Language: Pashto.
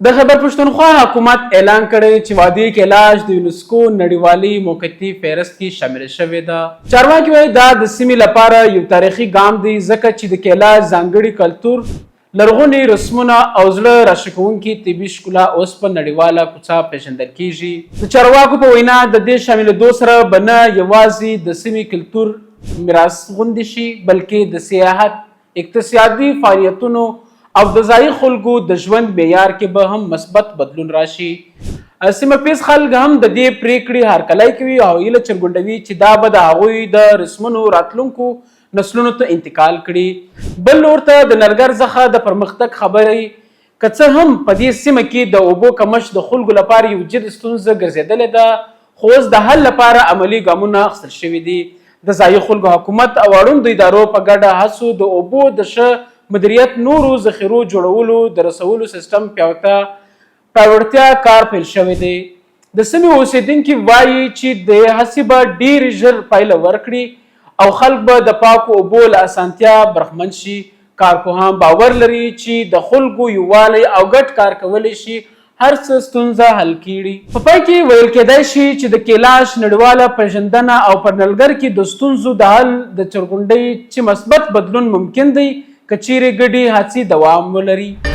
د خیبر پښتونخوا حکومت اعلان کړی چې وادي کیلاش د یونسکو نړیوالي موقتي فهرست کې شامل شوې ده. چارواکي وایي دا د سیمې لپاره یو تاریخي ګام دی ځکه چې د کیلاش ځانګړي کلتور، لرغوني رسمونه او زړه راښکونکي طبي ښکلا اوس په نړیواله کوڅه پیژندل کیږي. د چارواکو په وینا د دې شاملېدو سره به نه یوازې د سیمې کلتور میراث خوندي شي بلکې د سیاحت، اقتصادي فعالیتونو او د ځایي خلکو د ژوند معیار کې به هم مثبت بدلون راشي. سیمه پیز خلک هم د دې پریکړې هرکلی کوي او هیله څرګندوي چې دا به د هغوی د رسمونو راتلونکو نسلونو ته انتقال کړي. بل لور ته د نرګر څخه د پرمختګ خبرې که څه هم په دې سیمه کې د اوبو کمښت د خلکو لپاره یو جدي ستونزه ګرځېدلې ده، خو اوس د حل لپاره عملي ګامونه اخیستل شوي دي. د ځایي خلکو حکومت او اړوندو ادارو په ګډه هڅو د اوبو د ښه مدیریت، نورو ذخیرو جوړولو، د رسولو سیستم پیاوړتیا کار پیل شوی دی. د سیمې اوسیدونکي وایي چې د هڅې به ډېرې ژر پایله ورکړي او خلک به د پاکو اوبو له اسانتیا برخمن شي. کارپوهان باور لري چې د خلکو یووالی او ګډ کار کولی شي هر څه ستونزه حل کړي. په پای کې ویل کېدای شي چې د کیلاش نړیواله پیژندنه او په نلګر کې د ستونزو د حل د څرګندوي چې مثبت بدلون ممکن دی که چیرې ګډې هڅې دوام ولري.